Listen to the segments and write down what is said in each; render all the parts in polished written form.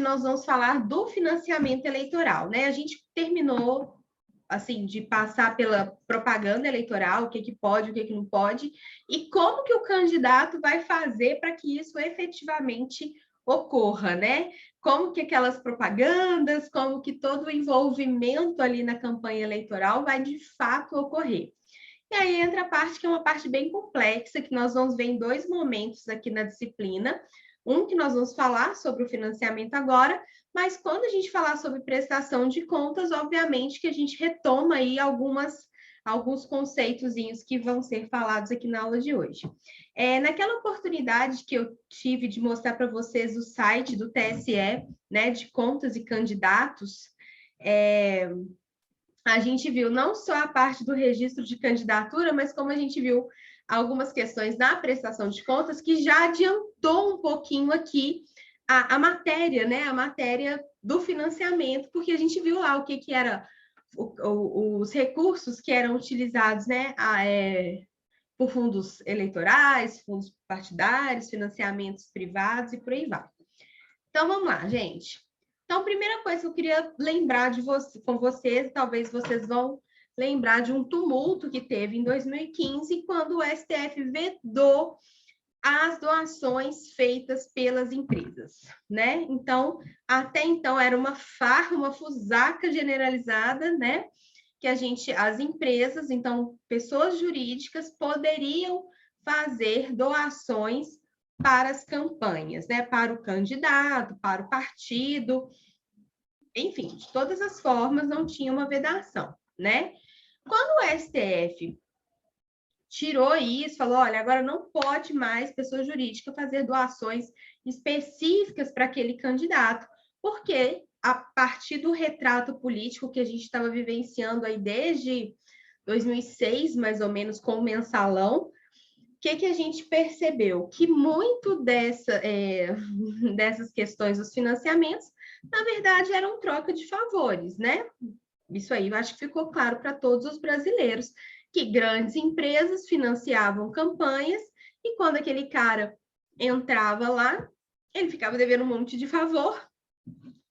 nós vamos falar do financiamento eleitoral, né? A gente terminou, assim, de passar pela propaganda eleitoral, o que que pode, o que que não pode, e como que o candidato vai fazer para que isso efetivamente ocorra, né? Como que aquelas propagandas, como que todo o envolvimento ali na campanha eleitoral vai de fato ocorrer. E aí entra a parte que é uma parte bem complexa, que nós vamos ver em dois momentos aqui na disciplina. Um que nós vamos falar sobre o financiamento agora, mas quando a gente falar sobre prestação de contas, obviamente que a gente retoma aí alguns conceitozinhos que vão ser falados aqui na aula de hoje. Naquela oportunidade que eu tive de mostrar para vocês o site do TSE, né, de contas e candidatos, a gente viu não só a parte do registro de candidatura, mas como a gente viu algumas questões da prestação de contas, que já adiantou um pouquinho aqui a matéria, né? A matéria do financiamento, porque a gente viu lá o que era os recursos que eram utilizados, né? Por fundos eleitorais, fundos partidários, financiamentos privados e por aí vai. Então, vamos lá, gente. Então, a primeira coisa que eu queria lembrar com vocês, talvez vocês vão lembrar de um tumulto que teve em 2015, quando o STF vedou as doações feitas pelas empresas, né? Então, até então era uma farra, uma fusaca generalizada, né? Que as empresas, então, pessoas jurídicas poderiam fazer doações para as campanhas, né? Para o candidato, para o partido, enfim, de todas as formas não tinha uma vedação, né? Quando o STF tirou isso, falou, olha, agora não pode mais pessoa jurídica fazer doações específicas para aquele candidato, porque a partir do retrato político que a gente estava vivenciando aí desde 2006, mais ou menos, com o mensalão, o que a gente percebeu? Que muito dessas questões dos financiamentos, na verdade, eram troca de favores, né? Isso aí eu acho que ficou claro para todos os brasileiros, que grandes empresas financiavam campanhas e quando aquele cara entrava lá, ele ficava devendo um monte de favor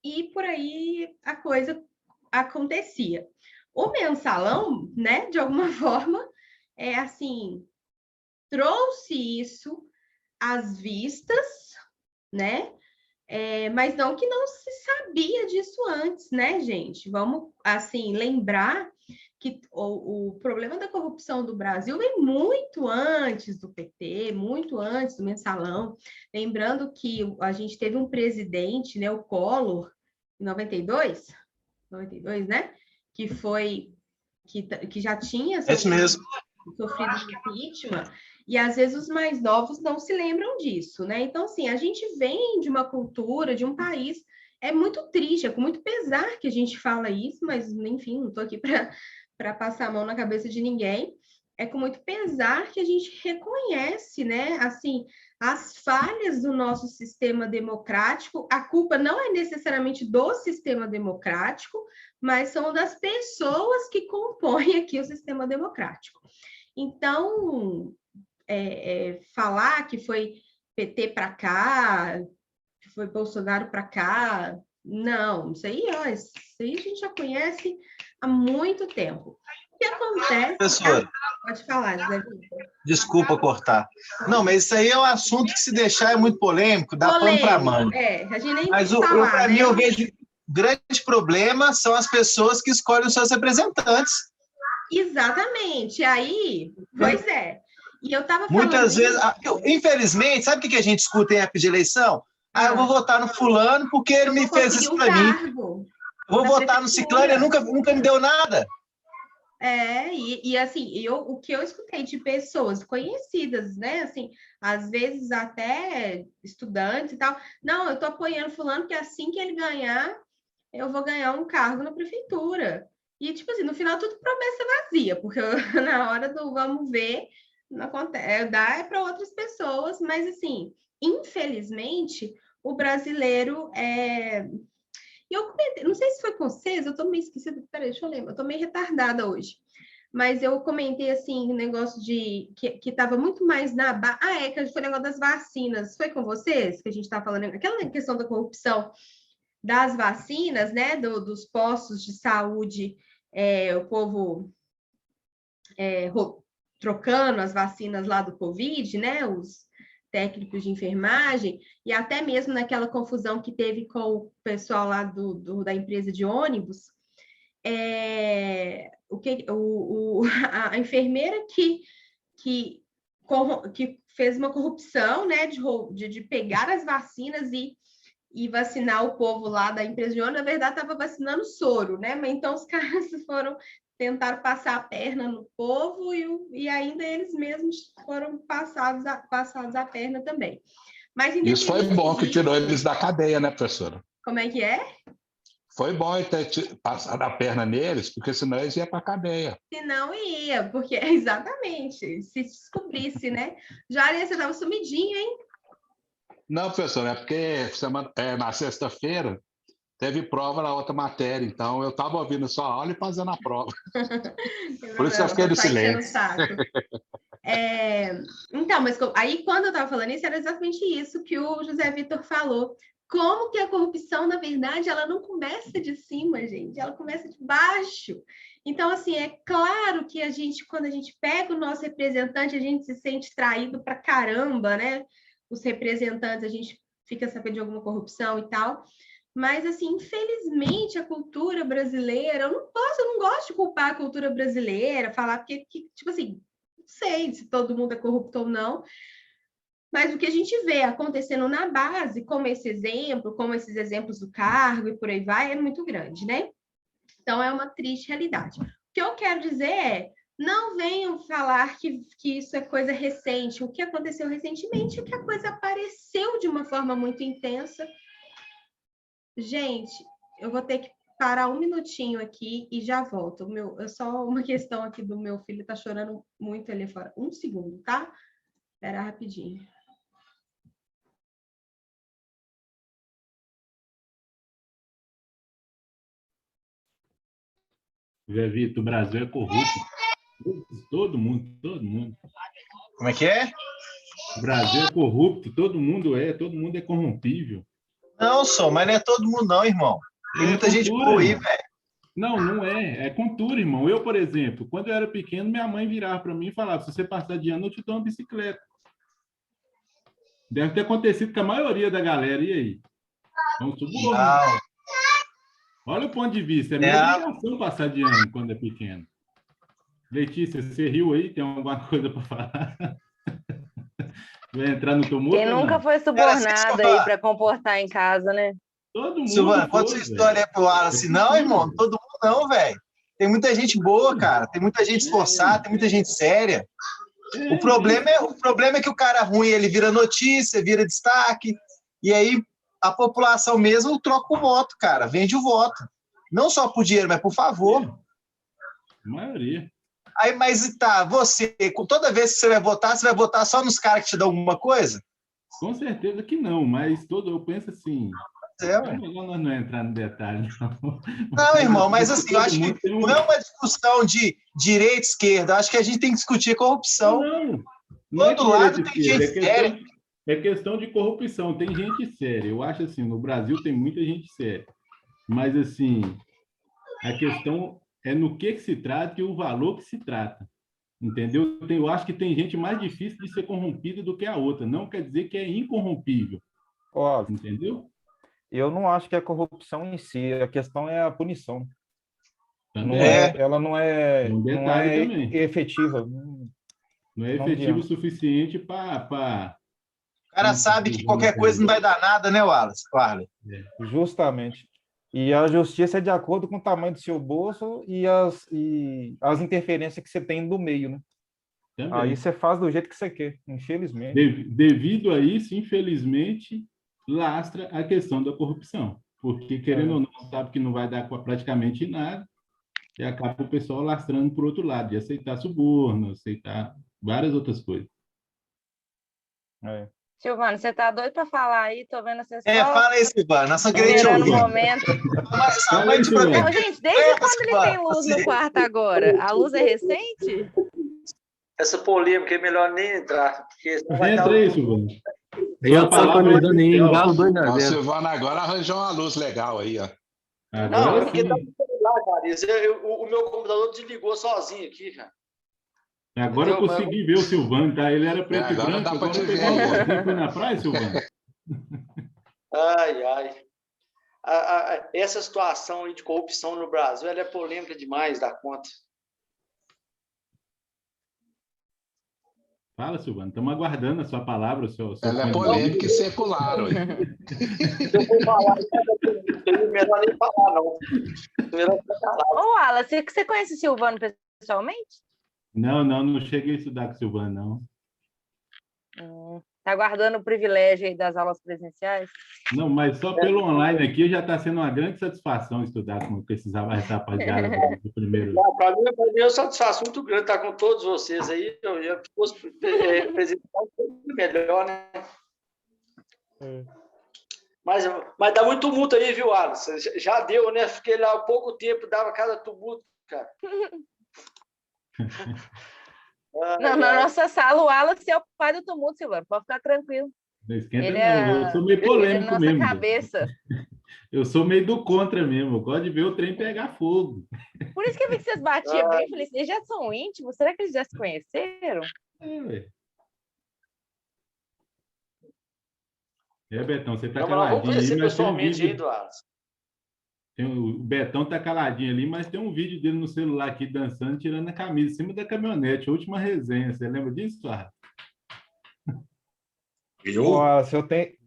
e por aí a coisa acontecia. O mensalão, né, de alguma forma, trouxe isso às vistas, né? Mas não que não se sabia disso antes, né, gente? Vamos, assim, lembrar que o problema da corrupção do Brasil vem muito antes do PT, muito antes do mensalão. Lembrando que a gente teve um presidente, né, o Collor, em 92, né? Que já tinha sofrido impeachment, e às vezes os mais novos não se lembram disso, né? Então, assim, a gente vem de uma cultura, de um país, é muito triste, é com muito pesar que a gente fala isso, mas, enfim, não estou aqui para passar a mão na cabeça de ninguém. É com muito pesar que a gente reconhece, né, assim, as falhas do nosso sistema democrático. A culpa não é necessariamente do sistema democrático, mas são das pessoas que compõem aqui o sistema democrático. Então, falar que foi PT para cá, que foi Bolsonaro para cá, não, isso aí a gente já conhece há muito tempo. O que acontece... Professora, pode falar, José Vitor. Desculpa cortar. Não, mas isso aí é um assunto que, se deixar, é muito polêmico, dá pano para manga. A gente nem mas para mim, eu vejo grande problema são as pessoas que escolhem os seus representantes. Exatamente. Aí, pois é. E eu estava falando... Muitas vezes, infelizmente, sabe o que a gente escuta em época de eleição? Eu vou votar no fulano porque ele me fez isso para mim. Eu vou votar no ciclano e nunca me deu nada. Assim, o que eu escutei de pessoas conhecidas, né? Assim, às vezes até estudantes e tal. Não, eu estou apoiando fulano porque assim que ele ganhar, eu vou ganhar um cargo na prefeitura. E, tipo assim, no final tudo promessa vazia, porque na hora do vamos ver, não acontece, dá para outras pessoas, mas assim, infelizmente, o brasileiro E eu comentei, não sei se foi com vocês, eu tô meio esquecida, peraí, deixa eu lembrar, eu tô meio retardada hoje. Mas eu comentei, assim, um negócio de... que tava muito mais na... que foi o negócio das vacinas. Foi com vocês que a gente tava falando? Aquela questão da corrupção das vacinas, né, dos postos de saúde, o povo trocando as vacinas lá do Covid, né, os técnicos de enfermagem, e até mesmo naquela confusão que teve com o pessoal lá da empresa de ônibus, a enfermeira que fez uma corrupção, né, de pegar as vacinas e vacinar o povo lá da empresa de ônibus, na verdade estava vacinando soro, né? Mas então os caras tentaram passar a perna no povo e ainda eles mesmos foram passados a perna também. Mas isso foi bom que tirou eles da cadeia, né, professora? Como é que é? Foi bom ter passado a perna neles, porque senão eles iam para a cadeia. Senão ia, porque exatamente, se descobrisse, né? Jária, você estava sumidinho, hein? Não, professor, é porque na sexta-feira teve prova na outra matéria, então eu estava ouvindo sua aula e fazendo a prova. Por isso eu fiquei no silêncio. Então, mas aí quando eu estava falando isso, era exatamente isso que o José Vitor falou. Como que a corrupção, na verdade, ela não começa de cima, gente, ela começa de baixo. Então, assim, é claro que quando a gente pega o nosso representante, a gente se sente traído pra caramba, né? Os representantes, a gente fica sabendo de alguma corrupção e tal. Mas, assim, infelizmente, a cultura brasileira, eu não gosto de culpar a cultura brasileira, falar porque, tipo assim, não sei se todo mundo é corrupto ou não, mas o que a gente vê acontecendo na base, como esses exemplos do cargo e por aí vai, é muito grande, né? Então, é uma triste realidade. O que eu quero dizer é, não venham falar que isso é coisa recente. O que aconteceu recentemente é que a coisa apareceu de uma forma muito intensa. Gente, eu vou ter que parar um minutinho aqui e já volto. É só uma questão aqui do meu filho, tá chorando muito ali fora. Um segundo, tá? Espera rapidinho. Zé Vitor, o Brasil é corrupto. Todo mundo. Como é que é? O Brasil é corrupto, todo mundo é corrompível. Não, mas não é todo mundo não, irmão. Tem muita gente boa aí, velho. Não é. É cultura, irmão. Eu, por exemplo, quando eu era pequeno, minha mãe virava para mim e falava, se você passar de ano, eu te dou uma bicicleta. Deve ter acontecido com a maioria da galera. E aí? Vamos subir. Olha o ponto de vista. É minha obrigação passar de ano quando é pequeno. Letícia, você riu aí? Tem alguma coisa para falar? Vai entrar no tumulto? Quem nunca foi subornado aí para comportar em casa, né? Todo mundo. Silvana, conta sua história aí pro Wallace. Não, irmão, todo mundo não, velho. Tem muita gente boa, cara. Tem muita gente esforçada, tem muita gente séria. O problema é que o cara ruim, ele vira notícia, vira destaque, e aí a população mesmo troca o voto, cara, vende o voto. Não só por dinheiro, mas por favor. A maioria. Aí, mas tá, toda vez que você vai votar só nos caras que te dão alguma coisa? Com certeza que não, mas eu penso assim... É melhor nós não entrar no detalhe, não. Não, irmão, mas assim, eu acho que não é uma discussão de direita e esquerda, eu acho que a gente tem que discutir corrupção. Não Todo lado tem gente séria. É questão de corrupção, tem gente séria. Eu acho assim, no Brasil tem muita gente séria. Mas, assim, a questão é no que se trata e o valor que se trata. Entendeu? Eu acho que tem gente mais difícil de ser corrompida do que a outra. Não quer dizer que é incorrompível. Entendeu? Eu não acho que é corrupção em si, a questão é a punição. Ela não é efetiva. Não é efetivo o suficiente para... O cara sabe que qualquer coisa não vai dar nada, né, Wallace? Justamente. E a justiça é de acordo com o tamanho do seu bolso e as interferências que você tem do meio, né? Também. Aí você faz do jeito que você quer, infelizmente. Devido a isso, infelizmente, lastra a questão da corrupção. Porque, querendo ou não, sabe que não vai dar praticamente nada e acaba o pessoal lastrando por outro lado, de aceitar suborno, aceitar várias outras coisas. Silvana, você tá doido para falar aí? Tô vendo essa fala aí, Silvana. Nossa grande momento. Não, gente, desde quando ele tem luz no quarto agora? A luz é recente? Essa polêmica é melhor nem entrar. Porque Entra aí, Silvana. Eu tô economizando aí, engalo 2 na O vez. Silvano agora arranjou uma luz legal aí, ó. Agora porque tá no celular, cara. O meu computador desligou sozinho aqui, cara. Agora eu consegui ver o Silvano, tá? Ele era preto e branco, dá pra te agora ver. você foi na praia, Silvano? Ai. Essa situação aí de corrupção no Brasil, ela é polêmica demais da conta. Fala, Silvano, estamos aguardando a sua palavra, o seu Ela ponto é de polêmica e vista. secular, ué. Se eu for falar, é melhor nem falar, não. Melhor ficar calado. Ô, Wallace, você conhece o Silvano pessoalmente? Não cheguei a estudar com o Silvano, não. Tá guardando o privilégio aí das aulas presenciais? Não, mas só pelo online aqui já está sendo uma grande satisfação estudar com essa rapaziada do primeiro. Para mim é uma satisfação muito grande estar com todos vocês aí. Eu fosse apresentar sempre melhor, né? Mas dá muito tumulto aí, viu, Alisson? Já deu, né? Fiquei lá há pouco tempo, dava cada tumulto, cara. Não, na nossa sala, o Wallace é o pai do tumulto, Silvano. Pode ficar tranquilo. Não esquenta, Ele não. Eu sou meio polêmico nossa mesmo. Cabeça. Eu sou meio do contra mesmo. Eu gosto de ver o trem pegar fogo. Por isso que eu vi que vocês batiam bem. Eu falei, vocês já são íntimos? Será que eles já se conheceram? Ué. Betão, você tá Vamos caladinho conhecer aí, mas tem um pessoalmente aí, vídeo. Eduardo. O Betão tá caladinho ali, mas tem um vídeo dele no celular aqui dançando, tirando a camisa em cima da caminhonete. A última resenha. Você lembra disso, Eduardo?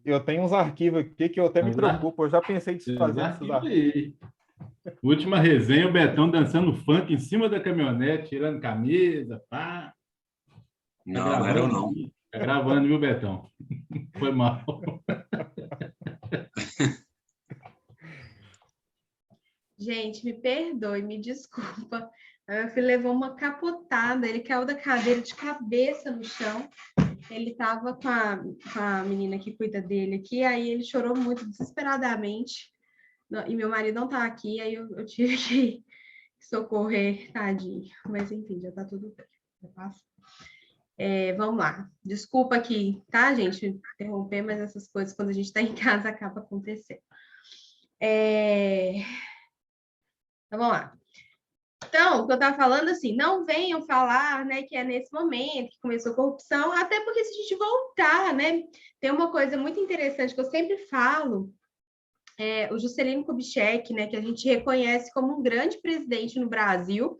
Eu tenho uns arquivos aqui que eu até me preocupo. Eu já pensei em desfazer esses arquivos. Última resenha, o Betão dançando funk em cima da caminhonete, tirando camisa, pá. Não era eu não. Tá gravando, viu, Betão? Foi mal. Gente, me perdoe, me desculpa. Meu filho levou uma capotada, ele caiu da cadeira de cabeça no chão. Ele estava com a menina que cuida dele aqui, aí ele chorou muito, desesperadamente. E meu marido não tá aqui, aí eu tive que socorrer, tadinho. Mas enfim, já tá tudo bem. Já passou. Vamos lá. Desculpa aqui, tá, gente? Interromper, mas essas coisas, quando a gente está em casa, acaba acontecendo. Então, vamos lá. Então, o que eu estava falando, assim, não venham falar, né, que é nesse momento que começou a corrupção, até porque se a gente voltar, né, tem uma coisa muito interessante que eu sempre falo, o Juscelino Kubitschek, né, que a gente reconhece como um grande presidente no Brasil.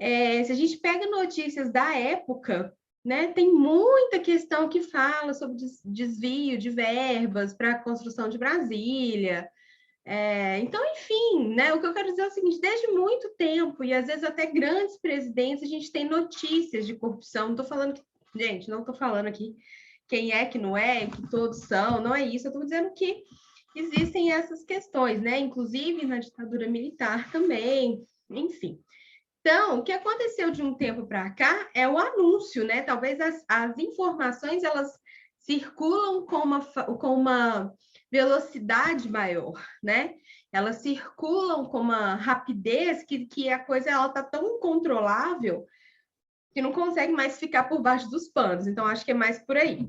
Se a gente pega notícias da época, né, tem muita questão que fala sobre desvio de verbas para a construção de Brasília. Então, enfim, né, o que eu quero dizer é o seguinte, desde muito tempo, e às vezes até grandes presidentes, a gente tem notícias de corrupção. Não estou falando não estou falando aqui quem é que não é, que todos são, não é isso, eu estou dizendo que existem essas questões, né, inclusive na ditadura militar também, enfim. Então, o que aconteceu de um tempo para cá é o anúncio, né, talvez as informações, elas circulam com uma velocidade maior, né? Elas circulam com uma rapidez que a coisa ela tá tão incontrolável que não consegue mais ficar por baixo dos panos. Então, acho que é mais por aí.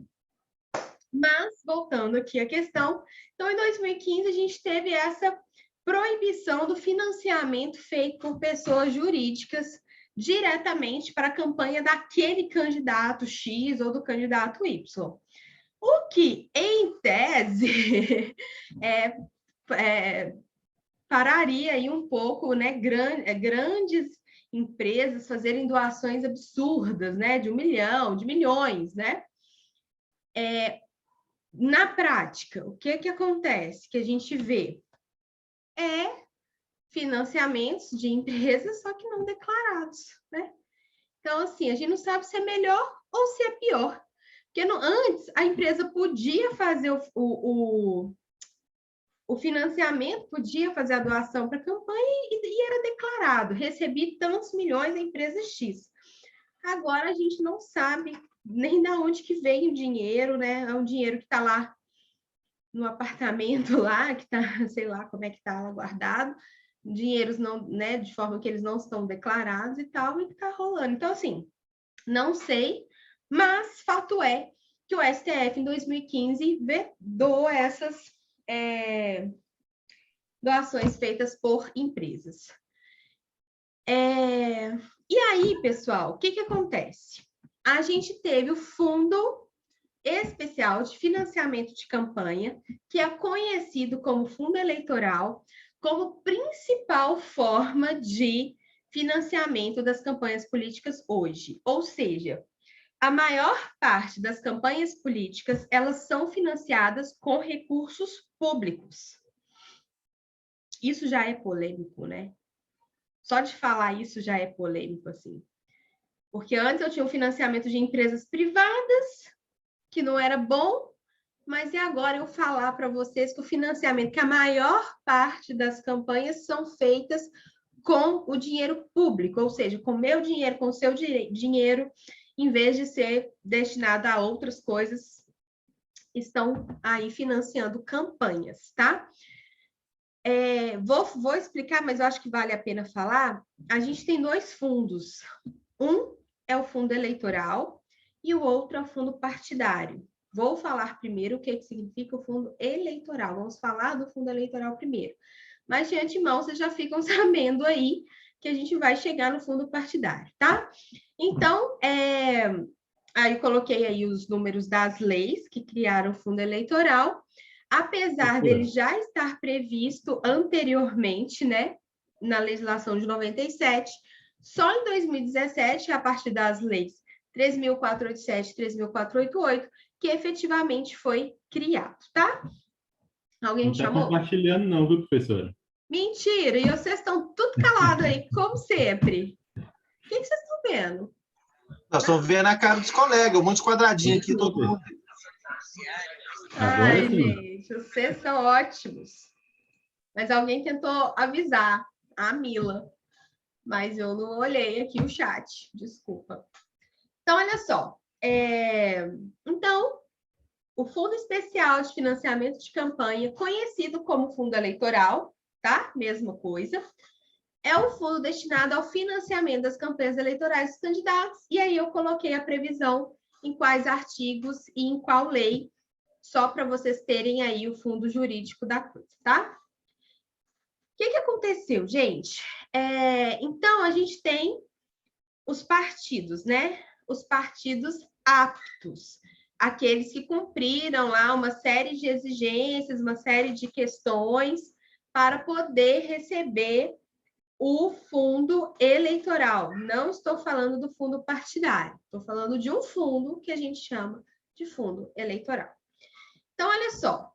Mas, voltando aqui à questão, então, em 2015, a gente teve essa proibição do financiamento feito por pessoas jurídicas diretamente para a campanha daquele candidato X ou do candidato Y. O que, em tese, pararia aí um pouco, né, grandes empresas fazerem doações absurdas, né, de 1 milhão, de milhões, né? Na prática, o que acontece? Que a gente vê financiamentos de empresas, só que não declarados, né? Então, assim, a gente não sabe se é melhor ou se é pior. Porque antes a empresa podia fazer o financiamento, podia fazer a doação para a campanha e era declarado, recebi tantos milhões da empresa X. Agora a gente não sabe nem de onde que veio o dinheiro, né? É um dinheiro que está lá no apartamento lá, que está, sei lá como é que está lá guardado, dinheiros não, né, de forma que eles não estão declarados e tal, e está rolando. Então, assim, não sei, mas fato é que o STF, em 2015, vedou essas doações feitas por empresas. E aí, pessoal, o que acontece? A gente teve o Fundo Especial de Financiamento de Campanha, que é conhecido como Fundo Eleitoral, como principal forma de financiamento das campanhas políticas hoje. Ou seja, a maior parte das campanhas políticas, elas são financiadas com recursos públicos. Isso já é polêmico, né? Só de falar isso já é polêmico, assim. Porque antes eu tinha um financiamento de empresas privadas, que não era bom, mas e agora eu falar para vocês que o financiamento, que a maior parte das campanhas são feitas com o dinheiro público, ou seja, com o meu dinheiro, com o seu dinheiro, em vez de ser destinado a outras coisas, estão aí financiando campanhas, tá? Vou explicar, mas eu acho que vale a pena falar. A gente tem dois fundos. Um é o fundo eleitoral e o outro é o fundo partidário. Vou falar primeiro o que significa o fundo eleitoral. Vamos falar do fundo eleitoral primeiro. Mas, de antemão, vocês já ficam sabendo aí que a gente vai chegar no fundo partidário, tá? Então, aí eu coloquei aí os números das leis que criaram o fundo eleitoral. Apesar dele já estar previsto anteriormente, né, na legislação de 97, só em 2017, a partir das leis 3.487 e 3.488, que efetivamente foi criado, tá? Alguém me chamou? Não está compartilhando não, viu, professora? Mentira! E vocês estão tudo calados aí, como sempre. O que vocês estão vendo? Nós estamos vendo a cara dos colegas, um monte de quadradinho aqui, todo mundo. Ai, gente, vocês são ótimos. Mas alguém tentou avisar a Mila, mas eu não olhei aqui o chat, desculpa. Então, olha só. Então, o Fundo Especial de Financiamento de Campanha, conhecido como Fundo Eleitoral, tá? Mesma coisa. É um fundo destinado ao financiamento das campanhas eleitorais dos candidatos. E aí eu coloquei a previsão em quais artigos e em qual lei, só para vocês terem aí o fundo jurídico da coisa, tá? O que aconteceu, gente? Então, a gente tem os partidos, né? Os partidos aptos, aqueles que cumpriram lá uma série de exigências, uma série de questões para poder receber o fundo eleitoral. Não estou falando do fundo partidário, estou falando de um fundo que a gente chama de fundo eleitoral. Então, olha só,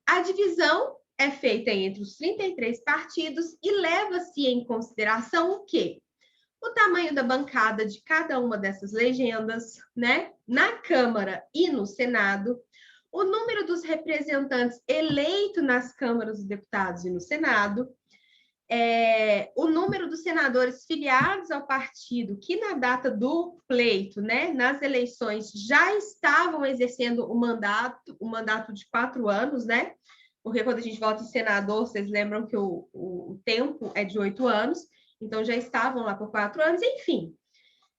a divisão é feita entre os 33 partidos e leva-se em consideração o quê? O tamanho da bancada de cada uma dessas legendas, né? Na Câmara e no Senado, o número dos representantes eleitos nas câmaras dos deputados e no Senado, o número dos senadores filiados ao partido que na data do pleito, né, nas eleições, já estavam exercendo o mandato de 4 anos, né? Porque quando a gente vota em senador, vocês lembram que o tempo é de 8 anos, então já estavam lá por 4 anos, enfim.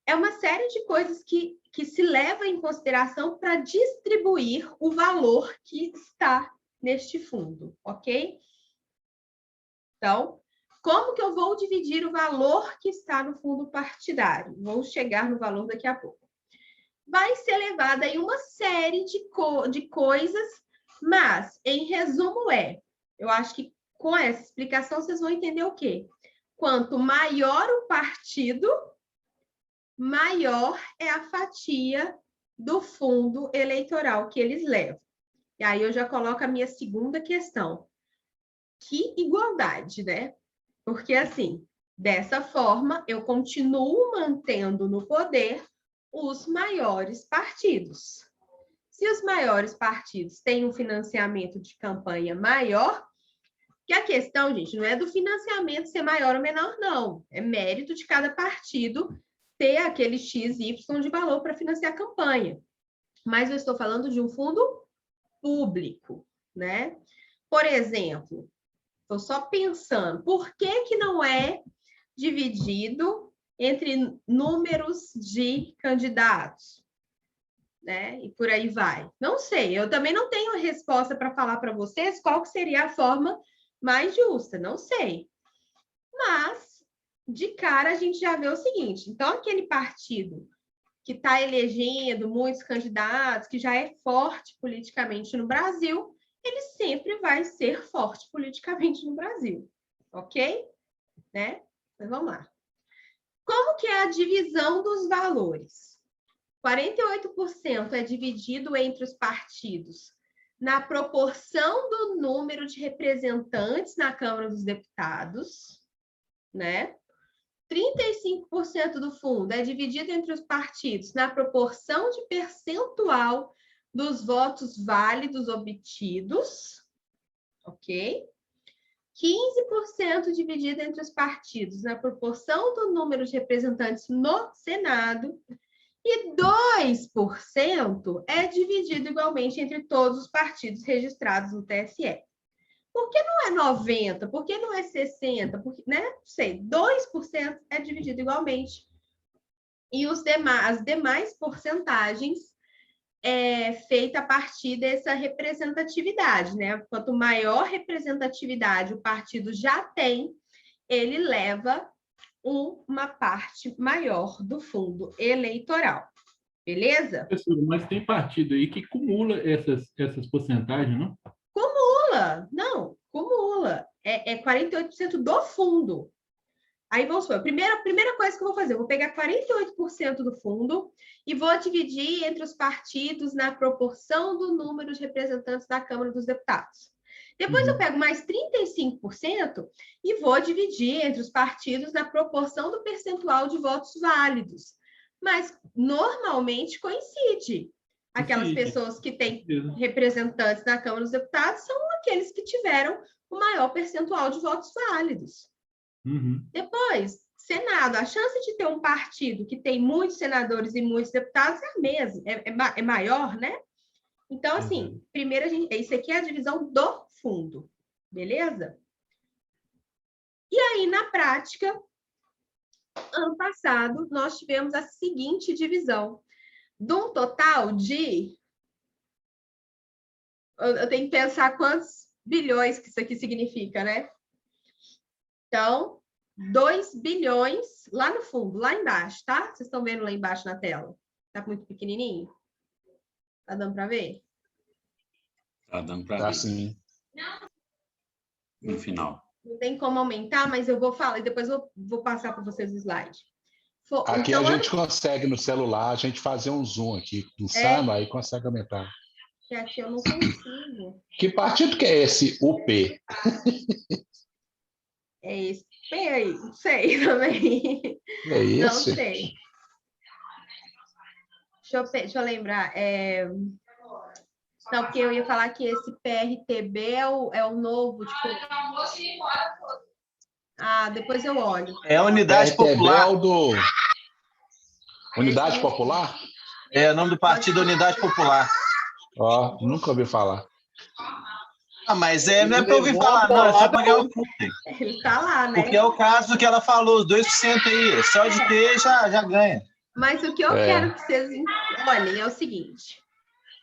É uma série de coisas que se leva em consideração para distribuir o valor que está neste fundo, ok? Então, como que eu vou dividir o valor que está no fundo partidário? Vou chegar no valor daqui a pouco. Vai ser levada aí uma série de coisas, mas, em resumo, eu acho que com essa explicação vocês vão entender o quê? Quanto maior o partido, maior é a fatia do fundo eleitoral que eles levam. E aí eu já coloco a minha segunda questão. Que igualdade, né? Porque, assim, dessa forma, eu continuo mantendo no poder os maiores partidos. Se os maiores partidos têm um financiamento de campanha maior, que a questão, gente, não é do financiamento ser maior ou menor, não. É mérito de cada partido ter aquele X, Y de valor para financiar a campanha. Mas eu estou falando de um fundo público, né? Por exemplo, estou só pensando, por que não é dividido entre números de candidatos? né? E por aí vai. Não sei, eu também não tenho resposta para falar para vocês qual que seria a forma mais justa, não sei. Mas, de cara, a gente já vê o seguinte: então, aquele partido que está elegendo muitos candidatos, que já é forte politicamente no Brasil, ele sempre vai ser forte politicamente no Brasil, ok? Né? Mas vamos lá. Como que é a divisão dos valores? 48% é dividido entre os partidos na proporção do número de representantes na Câmara dos Deputados, né? 35% do fundo é dividido entre os partidos na proporção de percentual dos votos válidos obtidos, ok? 15% dividido entre os partidos na proporção do número de representantes no Senado e 2% é dividido igualmente entre todos os partidos registrados no TSE. Por que não é 90%? Por que não é 60%? Porque, né? Não sei, 2% é dividido igualmente. E as demais porcentagens é feita a partir dessa representatividade, né? Quanto maior representatividade o partido já tem, ele leva uma parte maior do fundo eleitoral. Beleza? Mas tem partido aí que cumula essas porcentagens, não? Cumula, não, cumula. É 48% do fundo. Aí vamos supor, a primeira coisa que eu vou fazer, eu vou pegar 48% do fundo e vou dividir entre os partidos na proporção do número de representantes da Câmara dos Deputados. Depois eu pego mais 35% e vou dividir entre os partidos na proporção do percentual de votos válidos. Mas normalmente coincide. Aquelas pessoas que têm representantes na Câmara dos Deputados são aqueles que tiveram o maior percentual de votos válidos. Depois, Senado, a chance de ter um partido que tem muitos senadores e muitos deputados é a mesma, é maior, né? Então, assim, primeiro isso aqui é a divisão do fundo, beleza? E aí, na prática, ano passado, nós tivemos a seguinte divisão. De um total de... Eu tenho que pensar quantos bilhões que isso aqui significa, né? Então, 2 bilhões lá no fundo, lá embaixo, tá? Vocês estão vendo lá embaixo na tela? Tá muito pequenininho? Tá dando para ver? Tá dando para ver. Sim. No final. Não tem como aumentar, mas eu vou falar e depois eu vou passar para vocês o slide. Aqui então, a gente consegue no celular, a gente fazer um zoom aqui, insano, aí consegue aumentar. Que aqui eu não consigo. Que partido que é esse UP? É esse P aí, não sei também. É esse? Não sei. Deixa eu lembrar. Não, porque eu ia falar que esse PRTB é o novo, tipo... Ah, depois eu olho. É a Unidade Popular. É o do... Unidade Popular? É o nome do partido Unidade Popular. Ó, nunca ouvi falar. Ah, mas não é para ouvir falar, não. É só para ganhar o fundo. Ele tá lá, né? Porque é o caso que ela falou, os 2% aí. Só de ter já ganha. Mas o que eu quero que vocês olhem é o seguinte.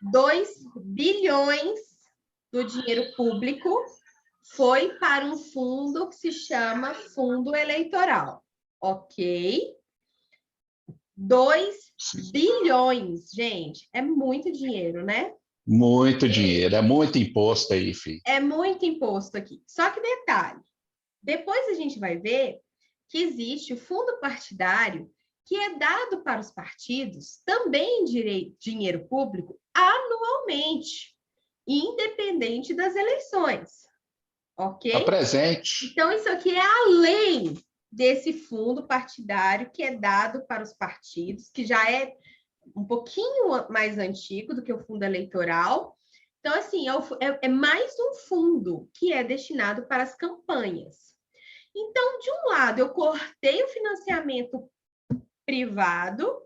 2 bilhões do dinheiro público foi para um fundo que se chama Fundo Eleitoral, ok? 2 bilhões, gente, é muito dinheiro, né? Muito dinheiro, é muito imposto aí, filho. É muito imposto aqui. Só que detalhe, depois a gente vai ver que existe o fundo partidário que é dado para os partidos, também dinheiro público, anualmente, independente das eleições. Ok? Está presente. Então, isso aqui é além desse fundo partidário que é dado para os partidos, que já é um pouquinho mais antigo do que o fundo eleitoral. Então, assim, é mais um fundo que é destinado para as campanhas. Então, de um lado, eu cortei o financiamento privado,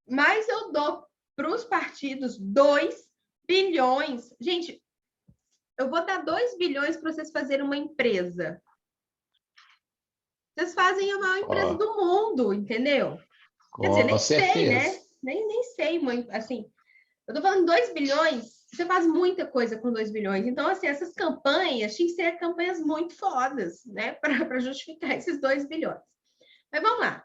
mas eu dou para os partidos 2 bilhões. Gente, eu vou dar 2 bilhões para vocês fazerem uma empresa. Vocês fazem a maior empresa do mundo, entendeu? Quer dizer, nem sei, né? Nem sei, mãe, assim, Eu tô falando 2 bilhões, você faz muita coisa com 2 bilhões. Então, assim, essas campanhas tinham que ser campanhas muito fodas, né? Para justificar esses 2 bilhões. Mas vamos lá.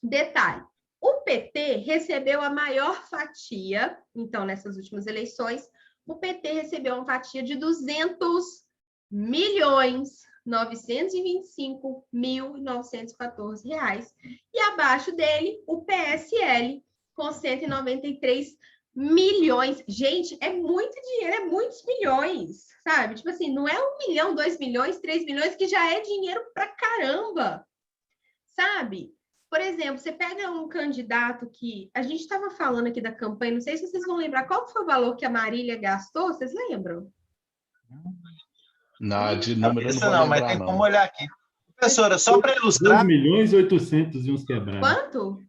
Detalhe. O PT recebeu a maior fatia, então, nessas últimas eleições, o PT recebeu uma fatia de 200.925.914 reais. E abaixo dele, o PSL, com 193 milhões. Gente, é muito dinheiro, é muitos milhões, sabe? Tipo assim, não é 1 milhão, 2 milhões, 3 milhões, que já é dinheiro pra caramba, sabe? Por exemplo, você pega um candidato que... A gente estava falando aqui da campanha, não sei se vocês vão lembrar qual foi o valor que a Marília gastou, vocês lembram? Não, de número não, mas tem como olhar aqui. Professora, só para ilustrar... 2.800.000 e uns quebrados. Quanto?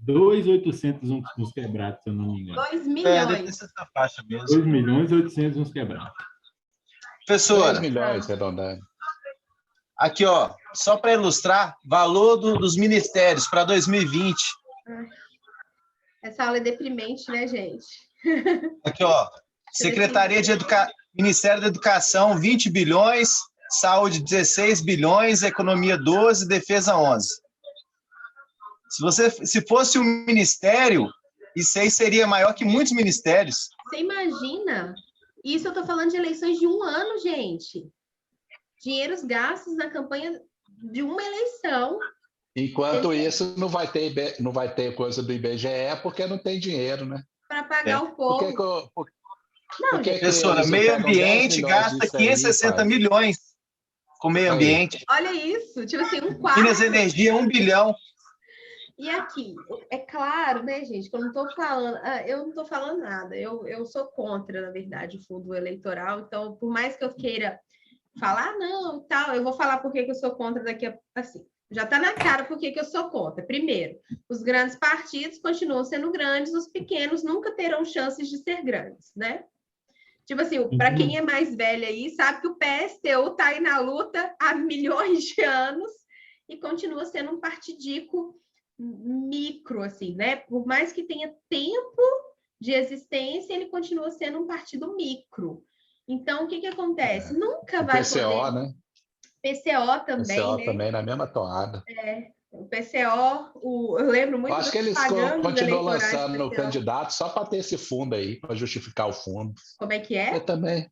2.800.000 uns quebrados, se eu não me engano. 2 milhões. Deve ter essa faixa mesmo. 2.800.000 uns quebrados. Professora... 10 milhões, arredondando. Aqui, ó, só para ilustrar, valor dos ministérios para 2020. Essa aula é deprimente, né, gente? Aqui, ó, Secretaria de Ministério da Educação, 20 bilhões, Saúde, 16 bilhões, Economia, 12, Defesa, 11. Se fosse um ministério, isso aí seria maior que muitos ministérios. Você imagina? Isso eu tô falando de eleições de 1 ano, gente. Dinheiros gastos na campanha de uma eleição. Enquanto isso, não vai ter coisa do IBGE, porque não tem dinheiro, né? Para pagar o povo. Professora, meio ambiente gasta 560 milhões com meio ambiente. Olha isso, tipo assim, um quarto. Minas Energia, 1 bilhão. E aqui, é claro, né, gente, que eu não estou falando nada. Eu sou contra, na verdade, o fundo eleitoral. Então, por mais que eu queira falar, não, tal, eu vou falar por que eu sou contra daqui a... Assim, já está na cara por que eu sou contra. Primeiro, os grandes partidos continuam sendo grandes, os pequenos nunca terão chances de ser grandes, né? Tipo assim, para quem é mais velho aí, sabe que o PSTU está aí na luta há milhões de anos e continua sendo um partidico micro, assim, né? Por mais que tenha tempo de existência, ele continua sendo um partido micro. Então, o que acontece? Nunca vai PCO, poder... né? PCO também, PCO né? também, na mesma toada. O PCO, eu lembro muito... Eu acho que eles continuam lançando o candidato só para ter esse fundo aí, para justificar o fundo. Como é que é? Eu também.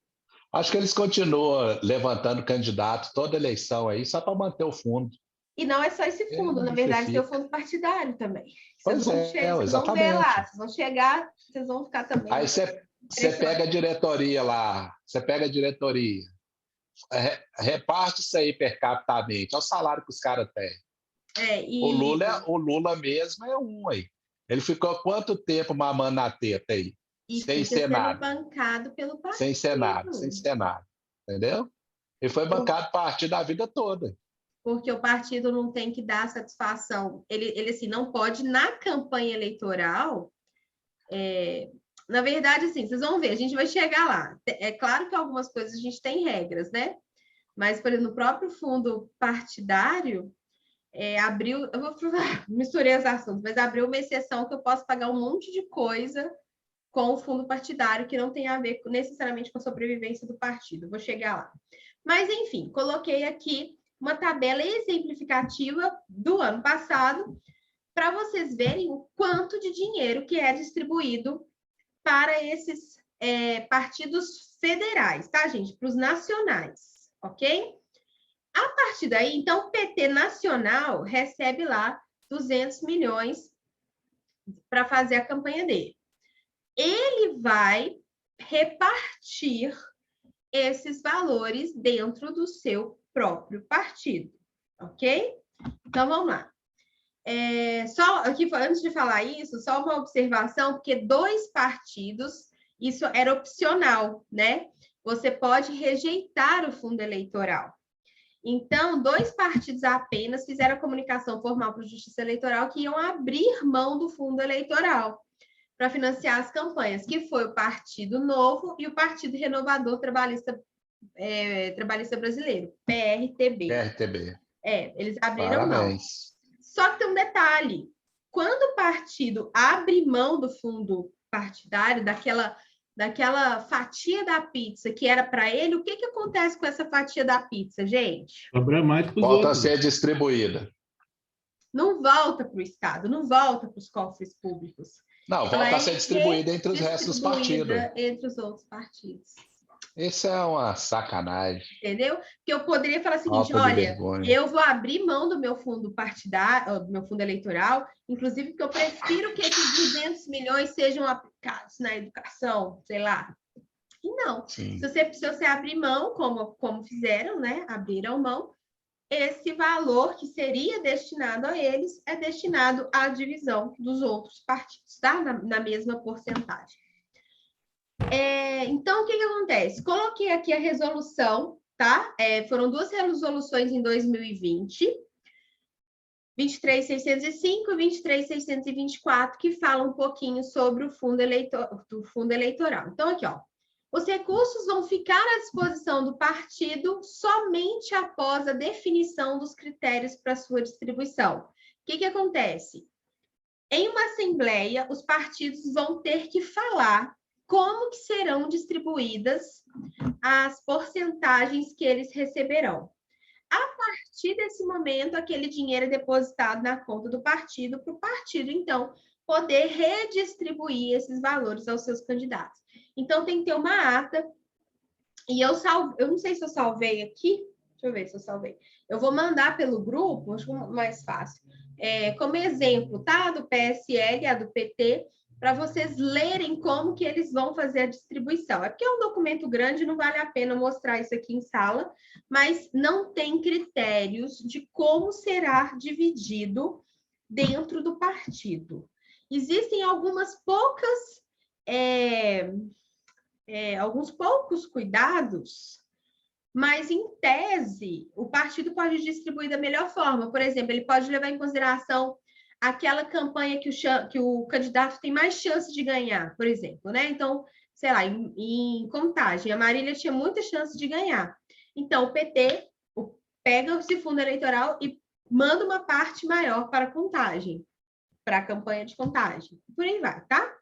Acho que eles continuam levantando candidato toda eleição aí, só para manter o fundo. E não é só esse fundo, na verdade, tem o fundo partidário também. Vocês vão ver lá, vocês vão chegar, vocês vão ficar também... Aí você pega a diretoria lá, reparte isso aí per capitamente, olha o salário que os caras têm. O Lula mesmo é um aí. Ele ficou quanto tempo mamando na teta aí? E sem Senado. Bancado pelo partido. Sem Senado. Entendeu? Ele foi bancado partido a vida toda. Porque o partido não tem que dar satisfação. Ele assim, não pode, na campanha eleitoral... Na verdade, assim, vocês vão ver, a gente vai chegar lá. É claro que algumas coisas a gente tem regras, né? Mas, por exemplo, no próprio fundo partidário, abriu... Eu vou misturei os assuntos, mas abriu uma exceção que eu posso pagar um monte de coisa com o fundo partidário que não tem a ver necessariamente com a sobrevivência do partido. Vou chegar lá. Mas, enfim, coloquei aqui uma tabela exemplificativa do ano passado para vocês verem o quanto de dinheiro que é distribuído para esses partidos federais, tá, gente? Para os nacionais, ok? A partir daí, então, o PT nacional recebe lá 200 milhões para fazer a campanha dele. Ele vai repartir esses valores dentro do seu próprio partido, ok? Então, vamos lá. Só aqui, antes de falar isso, só uma observação, porque 2 partidos, isso era opcional, né? Você pode rejeitar o fundo eleitoral. Então, 2 partidos apenas fizeram a comunicação formal para a Justiça Eleitoral que iam abrir mão do fundo eleitoral para financiar as campanhas, que foi o Partido Novo e o Partido Renovador Trabalhista Brasileiro, PRTB. Eles abriram mão. Só que tem um detalhe, quando o partido abre mão do fundo partidário, daquela fatia da pizza que era para ele, o que acontece com essa fatia da pizza, gente? Sobra mais para os Volta outros. a ser distribuída. Não volta para o Estado, não volta para os cofres públicos. Não, volta a ser distribuída entre os restos dos partidos. Entre os outros partidos. Isso é uma sacanagem. Entendeu? Porque eu poderia falar o seguinte, olha, eu vou abrir mão do meu fundo partidário, do meu fundo eleitoral, inclusive porque eu prefiro que esses 200 milhões sejam aplicados na educação, sei lá. E não. Se você abrir mão, como fizeram, né? Abriram mão, esse valor que seria destinado a eles é destinado à divisão dos outros partidos, tá? Na mesma porcentagem. Então, o que acontece? Coloquei aqui a resolução, tá? Foram 2 resoluções em 2020, 23.605 e 23.624, que falam um pouquinho sobre o fundo eleitoral. Então, aqui, ó. Os recursos vão ficar à disposição do partido somente após a definição dos critérios para sua distribuição. O que acontece? Em uma assembleia, os partidos vão ter que falar como que serão distribuídas as porcentagens que eles receberão. A partir desse momento, aquele dinheiro é depositado na conta do partido, para o partido, então, poder redistribuir esses valores aos seus candidatos. Então, tem que ter uma ata, e eu não sei se eu salvei aqui, deixa eu ver se eu salvei. Eu vou mandar pelo grupo, acho mais fácil, como exemplo, tá? Do PSL, a do PT, para vocês lerem como que eles vão fazer a distribuição. É porque é um documento grande, não vale a pena mostrar isso aqui em sala, mas não tem critérios de como será dividido dentro do partido. Existem alguns poucos cuidados, mas, em tese, o partido pode distribuir da melhor forma. Por exemplo, ele pode levar em consideração aquela campanha que o candidato tem mais chance de ganhar, por exemplo, né? Então, sei lá, em Contagem, a Marília tinha muita chance de ganhar. Então, o PT pega esse fundo eleitoral e manda uma parte maior para a Contagem, para a campanha de Contagem. Por aí vai, tá?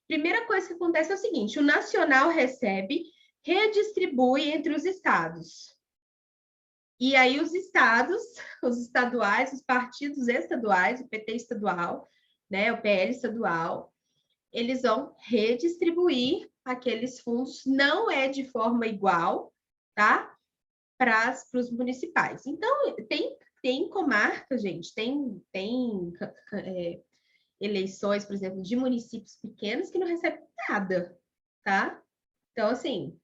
Primeira coisa que acontece é o seguinte, o nacional recebe, redistribui entre os estados. E aí os estados, os estaduais, os partidos estaduais, o PT estadual, né, o PL estadual, eles vão redistribuir aqueles fundos, não é de forma igual, tá? Para os municipais. Então, tem comarca, gente, tem eleições, por exemplo, de municípios pequenos que não recebem nada, tá? Então, assim,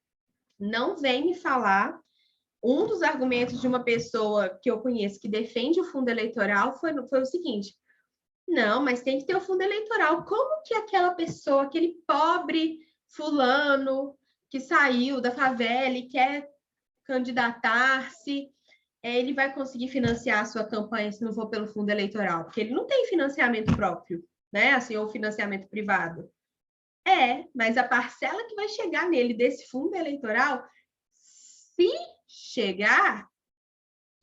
não vem me falar. Um dos argumentos de uma pessoa que eu conheço que defende o fundo eleitoral foi o seguinte, não, mas tem que ter o fundo eleitoral. Como que aquela pessoa, aquele pobre fulano que saiu da favela e quer candidatar-se, ele vai conseguir financiar a sua campanha se não for pelo fundo eleitoral? Porque ele não tem financiamento próprio, né? Assim, ou financiamento privado. Mas a parcela que vai chegar nele desse fundo eleitoral, se chegar,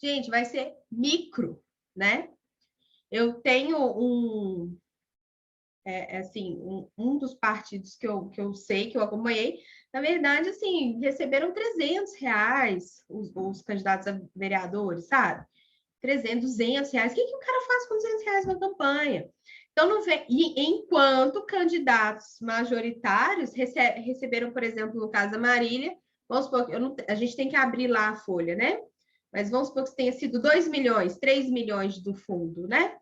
gente, vai ser micro, né? Eu tenho um dos partidos que eu sei, que eu acompanhei, na verdade, assim, receberam R$300 os candidatos a vereadores, sabe? 300, R$200. O que o cara faz com R$200 na campanha? Então, não vem... E enquanto candidatos majoritários receberam, por exemplo, no caso da Marília, vamos supor, a gente tem que abrir lá a folha, né? Mas vamos supor que tenha sido 2 milhões, 3 milhões do fundo, né?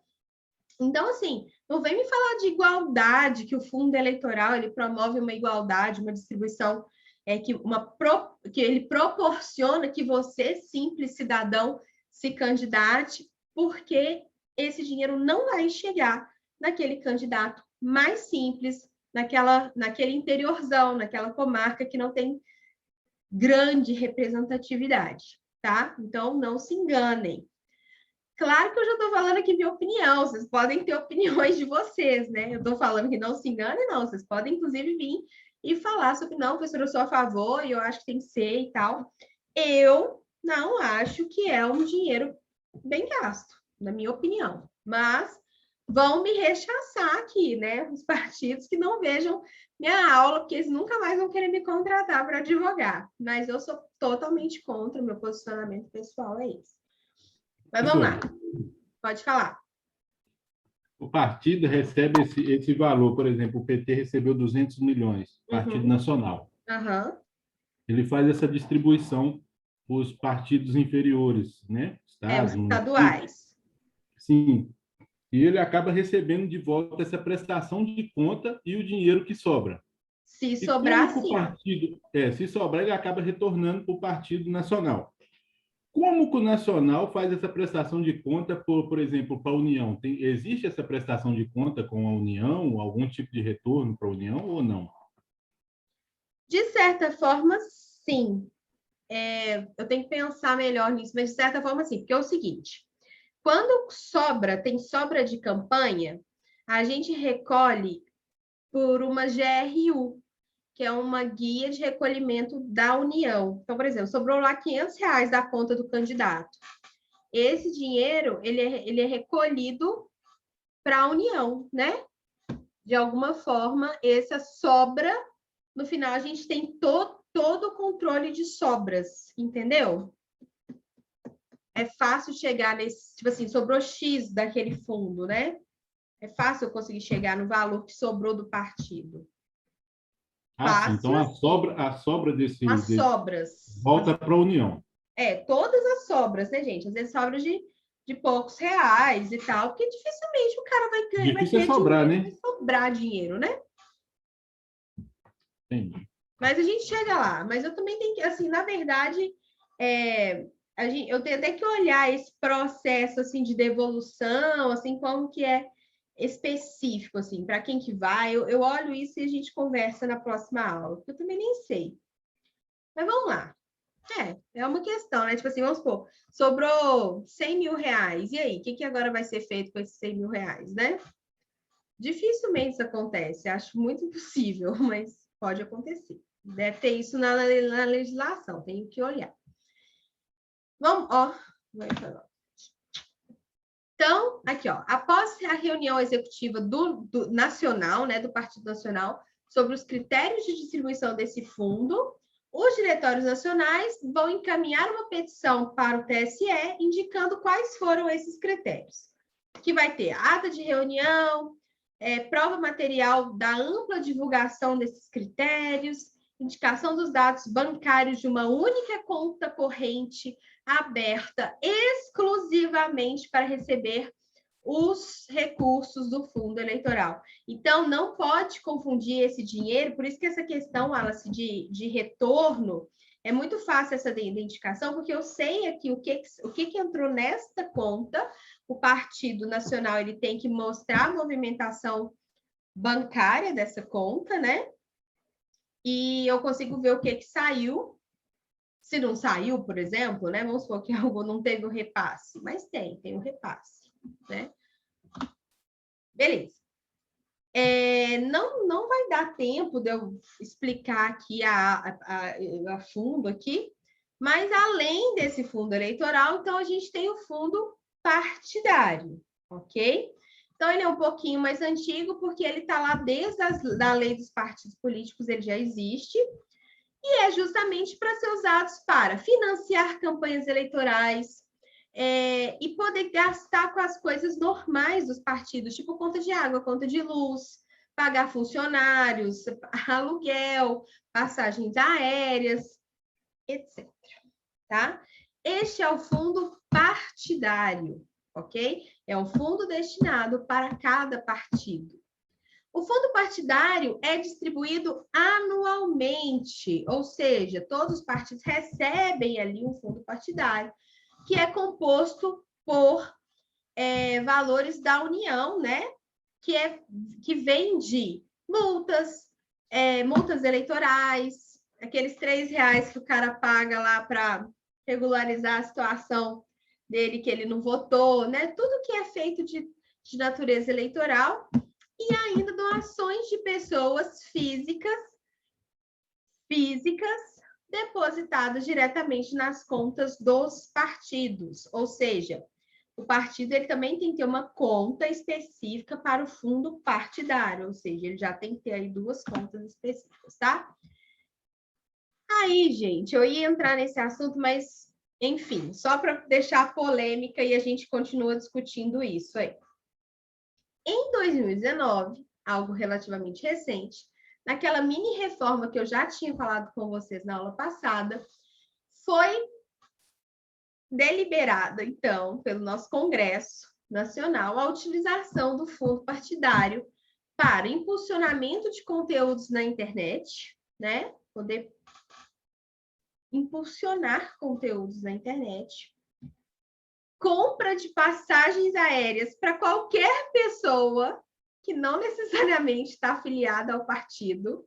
Então, assim, não vem me falar de igualdade, que o fundo eleitoral ele promove uma igualdade, uma distribuição, que ele proporciona que você, simples cidadão, se candidate, porque esse dinheiro não vai chegar naquele candidato mais simples, naquele interiorzão, naquela comarca que não tem grande representatividade, tá? Então, não se enganem. Claro que eu já estou falando aqui minha opinião, vocês podem ter opiniões de vocês, né? Eu estou falando que não se enganem, não. Vocês podem, inclusive, vir e falar sobre, não, professora, eu sou a favor e eu acho que tem que ser e tal. Eu não acho que é um dinheiro bem gasto, na minha opinião. Mas vão me rechaçar aqui, né? Os partidos que não vejam minha aula, porque eles nunca mais vão querer me contratar para advogar. Mas eu sou totalmente contra, meu posicionamento pessoal é esse. Mas vamos lá. Pode falar. O partido recebe esse valor, por exemplo, o PT recebeu 200 milhões, Partido Nacional. Ele faz essa distribuição para os partidos inferiores, né? Estaduais. Sim. E ele acaba recebendo de volta essa prestação de conta e o dinheiro que sobra. Se sobrar, sim. Se sobrar, ele acaba retornando para o Partido Nacional. Como que o Nacional faz essa prestação de conta, por exemplo, para a União? Existe essa prestação de conta com a União? Algum tipo de retorno para a União ou não? De certa forma, sim. Eu tenho que pensar melhor nisso, mas de certa forma, sim. Porque é o seguinte, quando tem sobra de campanha, a gente recolhe por uma GRU, que é uma guia de recolhimento da União. Então, por exemplo, sobrou lá R$500 da conta do candidato. Esse dinheiro, ele é recolhido para a União, né? De alguma forma, essa sobra, no final, a gente tem todo o controle de sobras, entendeu? É fácil chegar nesse, tipo assim, sobrou X daquele fundo, né? É fácil eu conseguir chegar no valor que sobrou do partido. Sim. Então a sobra sobras volta para a União. Todas as sobras, né, gente? Às vezes sobra de poucos reais e tal, porque dificilmente o cara vai ganhar, vai sobrar dinheiro, né? Entendi. Mas a gente chega lá. Mas eu também tenho que, assim, na verdade, eu tenho até que olhar esse processo assim de devolução, assim, como que é específico, assim, para quem que vai. Eu olho isso e a gente conversa na próxima aula, porque eu também nem sei. Mas vamos lá. É uma questão, né? Tipo assim, vamos supor, sobrou R$100 mil. E aí, o que agora vai ser feito com esses R$100 mil, né? Dificilmente isso acontece. Acho muito impossível, mas pode acontecer. Deve ter isso na legislação, tenho que olhar. Vamos, Então, aqui, após a reunião executiva do Nacional, né, do Partido Nacional, sobre os critérios de distribuição desse fundo, os diretórios nacionais vão encaminhar uma petição para o TSE, indicando quais foram esses critérios. Que vai ter ata de reunião, prova material da ampla divulgação desses critérios, indicação dos dados bancários de uma única conta corrente aberta exclusivamente para receber os recursos do fundo eleitoral. Então, não pode confundir esse dinheiro, por isso que essa questão, Wallace, de retorno, é muito fácil essa identificação, porque eu sei aqui o que entrou nesta conta. O Partido Nacional ele tem que mostrar a movimentação bancária dessa conta, né? E eu consigo ver o que saiu. Se não saiu, por exemplo, né? Vamos supor que algo não teve o repasse, mas tem o repasse, né? Beleza. Não vai dar tempo de eu explicar aqui a fundo aqui, mas além desse fundo eleitoral, então a gente tem o fundo partidário, ok? Então ele é um pouquinho mais antigo, porque ele está lá desde a lei dos partidos políticos, ele já existe, e é justamente para ser usados para financiar campanhas eleitorais e poder gastar com as coisas normais dos partidos, tipo conta de água, conta de luz, pagar funcionários, aluguel, passagens aéreas, etc. Tá? Este é o fundo partidário, ok? É um fundo destinado para cada partido. O fundo partidário é distribuído anualmente, ou seja, todos os partidos recebem ali um fundo partidário, que é composto por valores da União, né? Que vem de multas eleitorais, aqueles R$3 que o cara paga lá para regularizar a situação dele, que ele não votou, né? Tudo que é feito de natureza eleitoral. E ainda doações de pessoas físicas depositadas diretamente nas contas dos partidos. Ou seja, o partido ele também tem que ter uma conta específica para o fundo partidário, ou seja, ele já tem que ter aí 2 contas específicas, tá? Aí, gente, eu ia entrar nesse assunto, mas, enfim, só para deixar polêmica e a gente continua discutindo isso aí. Em 2019, algo relativamente recente, naquela mini reforma que eu já tinha falado com vocês na aula passada, foi deliberada, então, pelo nosso Congresso Nacional, a utilização do fundo partidário para impulsionamento de conteúdos na internet, né? Poder impulsionar conteúdos na internet, compra de passagens aéreas para qualquer pessoa que não necessariamente está afiliada ao partido,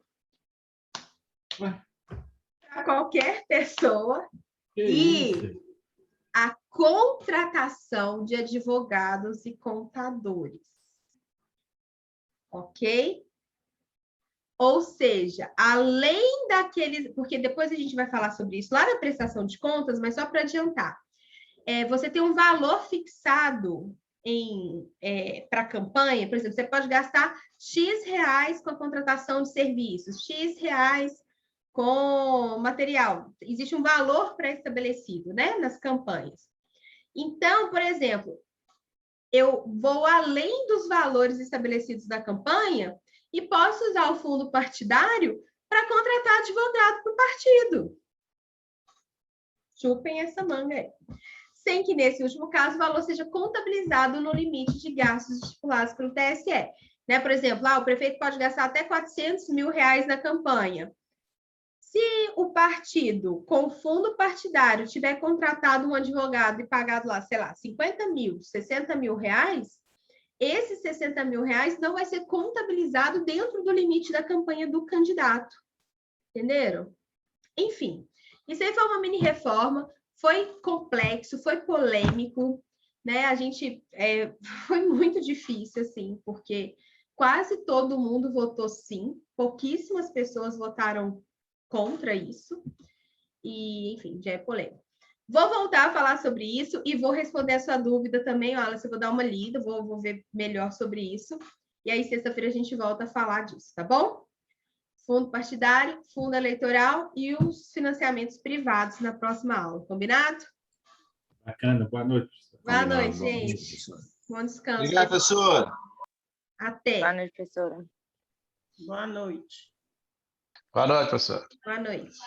para qualquer pessoa, e a contratação de advogados e contadores. Ok? Ou seja, além daqueles... Porque depois a gente vai falar sobre isso lá na prestação de contas, mas só para adiantar. Você tem um valor fixado para a campanha, por exemplo, você pode gastar X reais com a contratação de serviços, X reais com material. Existe um valor pré-estabelecido, né, nas campanhas. Então, por exemplo, eu vou além dos valores estabelecidos da campanha e posso usar o fundo partidário para contratar advogado para o partido. Chupem essa manga aí. Sem que, nesse último caso, o valor seja contabilizado no limite de gastos estipulados pelo TSE. Né? Por exemplo, o prefeito pode gastar até 400 mil reais na campanha. Se o partido, com fundo partidário, tiver contratado um advogado e pagado lá, sei lá, 50 mil, 60 mil reais, esses 60 mil reais não vai ser contabilizado dentro do limite da campanha do candidato. Entenderam? Enfim, isso aí foi uma mini reforma, foi complexo, foi polêmico, né? A gente foi muito difícil, assim, porque quase todo mundo votou sim, pouquíssimas pessoas votaram contra isso, e, enfim, já é polêmico. Vou voltar a falar sobre isso e vou responder a sua dúvida também, Alice, eu vou dar uma lida, vou ver melhor sobre isso, e aí sexta-feira a gente volta a falar disso, tá bom? Fundo partidário, fundo eleitoral e os financiamentos privados na próxima aula, combinado? Bacana, boa noite. Boa noite, gente. Bom descanso. Obrigado, professor. Até. Boa noite, professora. Boa noite. Boa noite, professor. Boa noite.